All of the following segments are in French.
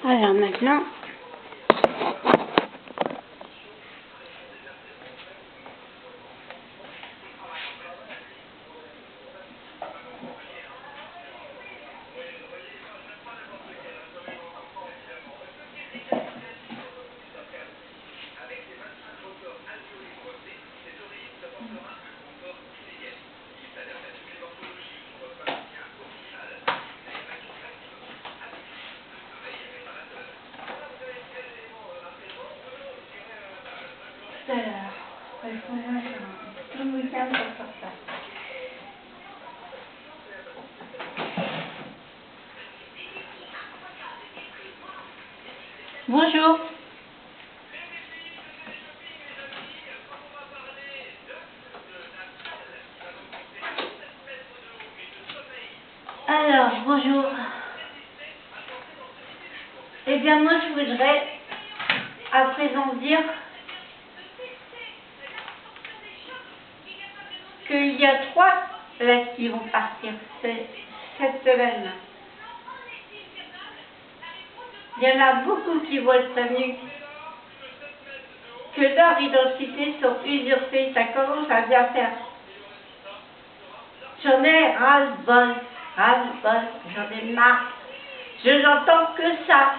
Alors maintenant, il faut tout le week-end pour faire ça. Bonjour. Alors, bonjour. Eh bien, moi, je voudrais à présent dire qu'il y a 3 lettres qui vont partir cette semaine. Il y en a beaucoup qui vont être prévenus que leurs identités sont usurpées. Ça commence à bien faire. J'en ai ras-le-bol, j'en ai marre. Je n'entends que ça.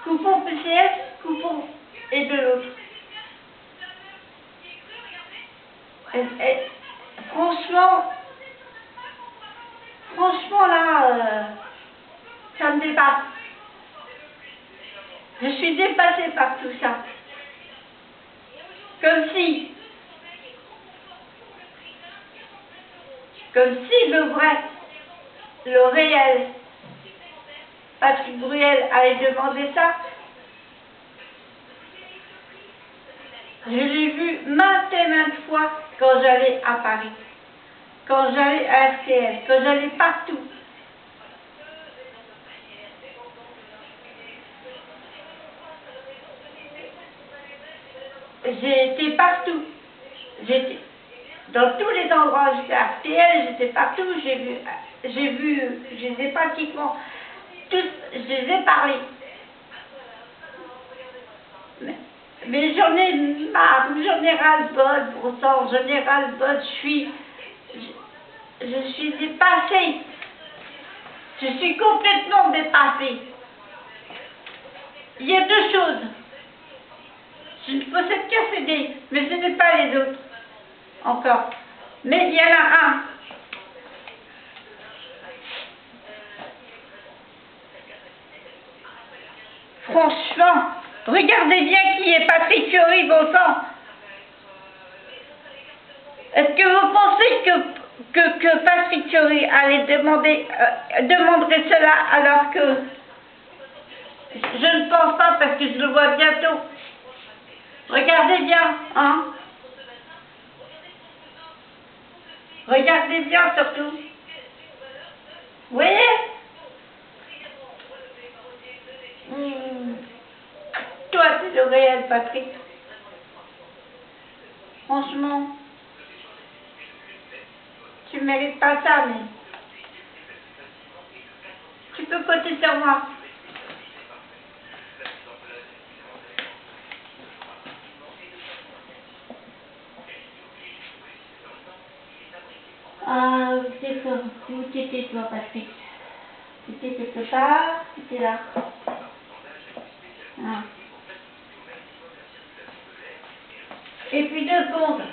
Coupons PCF, coupons et de l'autre. Franchement là, ça me dépasse. Je suis dépassée par tout ça. Comme si le vrai, le réel, Patrick Bruel allait demander ça. Je l'ai vu maintes et maintes fois quand j'allais à Paris, quand j'allais à RTL, quand j'allais partout. J'ai été partout. J'étais dans tous les endroits. J'étais à RTL, j'étais partout. J'ai vu, je les ai pratiquement tous, je les ai parlé. Mais j'en ai marre, j'en ai ras-le-bol, pourtant, j'en ai ras-le-bol, je suis dépassée. Je suis complètement dépassée. Il y a 2 choses. Je ne possède qu'un CD, mais ce n'est pas les autres, encore. Mais il y en a un. Franchement, regardez bien qui est Patrick Fiori, bon sang. Est-ce que vous pensez que Patrick Fiori allait demanderait cela alors que je ne pense pas parce que je le vois bientôt. Regardez bien, hein. Regardez bien surtout. Vous voyez? Toi, c'est le réel, Patrick. Franchement, tu mérites pas ça, mais tu peux compter sur moi. Ah, d'accord. Où t'étais, toi, Patrick? T'étais quelque part? T'étais là. Ah. Et puis 2 secondes.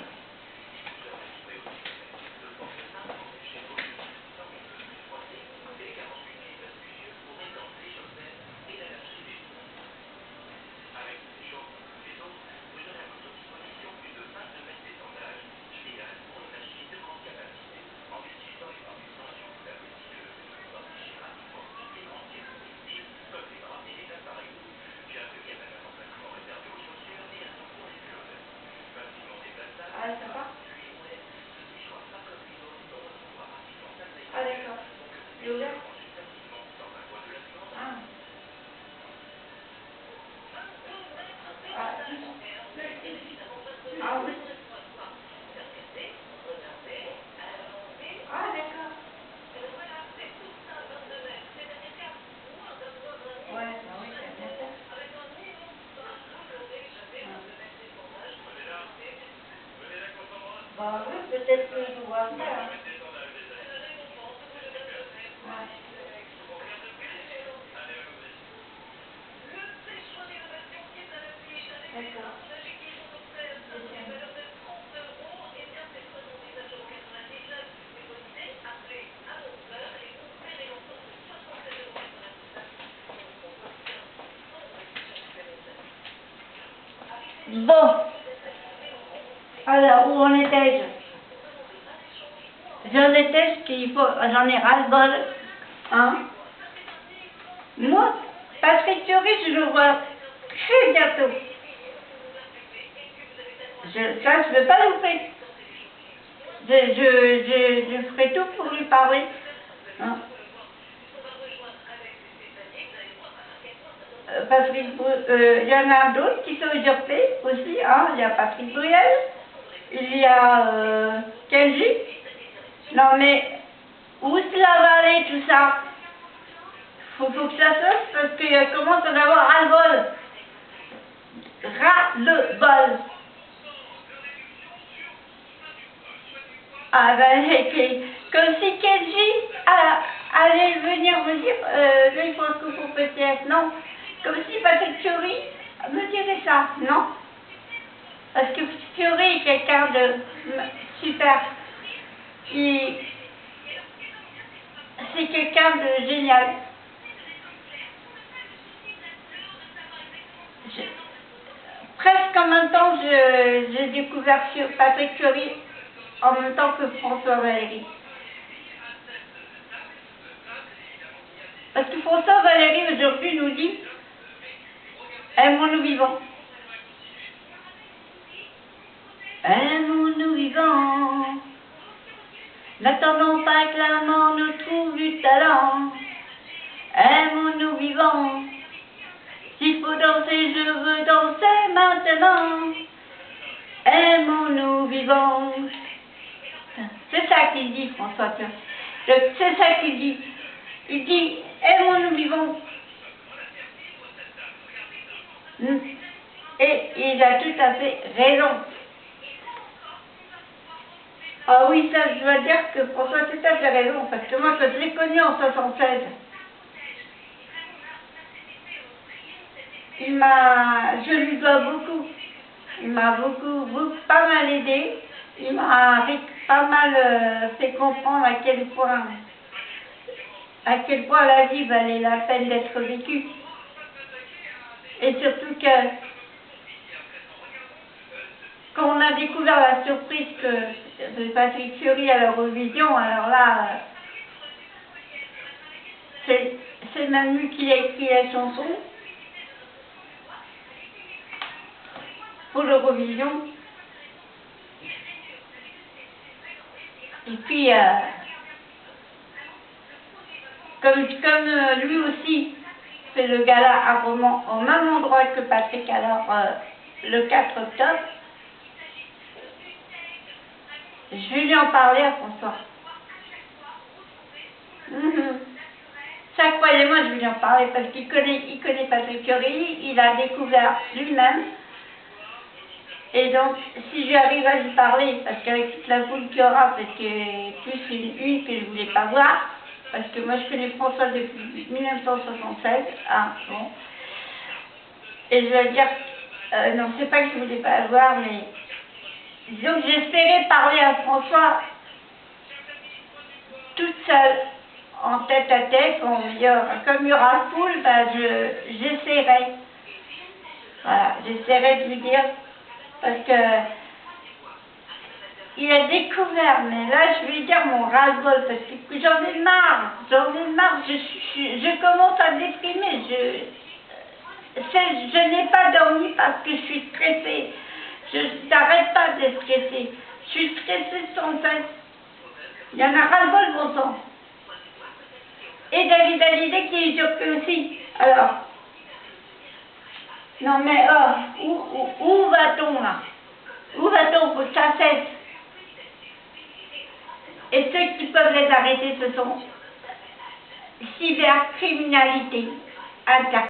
Ah, ça va? Ah, d'accord. Il est ouvert? Ah. Ah oui. Ah d'accord. Bon, alors où en étais-je? J'en étais qu'il faut, j'en ai ras-le-bol, hein. Moi, Patrick Fiori, je le vois très bientôt. Ça, je ne veux pas louper. Je ferai tout pour lui parler. Hein. Il y en a d'autres qui sont usurpés aussi. Hein. Il y a Patrick Bruel, il y a Kenji. Non mais, où cela va aller tout ça? Faut que ça cesse parce qu'il commence à en avoir ras-le-bol. Ras-le-bol. Ah ben, comme si Kenji allait venir me dire, là il faut un coup pour peut-être, non. Comme si Patrick Fiori me dirait ça, non. Parce que Fiori est quelqu'un de super. C'est quelqu'un de génial. Presque en même temps, j'ai découvert Patrick Fiori en même temps que François Valéry. Parce que François Valéry aujourd'hui nous dit « Aimons-nous vivants ». Aimons-nous vivants, n'attendons pas que la mort nous trouve du talent. Aimons-nous vivants, s'il faut danser, je veux danser maintenant. Aimons-nous vivants. C'est ça qu'il dit, François Fiori. C'est ça qu'il dit. Il dit, aimons-nous vivants. Et il a tout à fait raison. Ah oui, ça, je dois dire que François a tout à fait raison, parce que moi, quand je l'ai connu en 76, je lui dois beaucoup. Il m'a pas mal aidé. Il m'a pas mal fait comprendre à quel point la vie valait la peine d'être vécue. Et surtout que quand on a découvert la surprise de Patrick Fiori à l'Eurovision, alors là, c'est même lui qui a écrit la chanson pour l'Eurovision. Et puis, comme lui aussi fait le gala à Romans au même endroit que Patrick, alors le 4 octobre, je vais lui en parler à François. Ça, croyez-moi, je vais lui en parler parce qu'il connaît Patrick Fiori, il a découvert lui-même. Et donc, si j'arrive à lui parler, parce qu'avec toute la foule qu'il y aura, parce que plus une que je ne voulais pas voir, parce que moi je connais François depuis 1976, ah bon, et je vais dire, non, c'est pas que je ne voulais pas le voir, mais disons que j'espérais parler à François toute seule, en tête à tête, comme il y aura foule, ben j'essaierai. Voilà, j'essaierai de lui dire, parce que il a découvert, mais là je vais dire mon ras-le-bol, parce que j'en ai marre, je commence à déprimer, je n'ai pas dormi parce que je suis stressée, je n'arrête pas d'être stressée, je suis stressée sans cesse, il y en a ras-le-bol bon sang. Et David Hallyday qui est usurpé aussi, alors, non mais où va-t-on là? Où va-t-on pour que ça cesse? Et ceux qui peuvent les arrêter, ce sont cybercriminalité,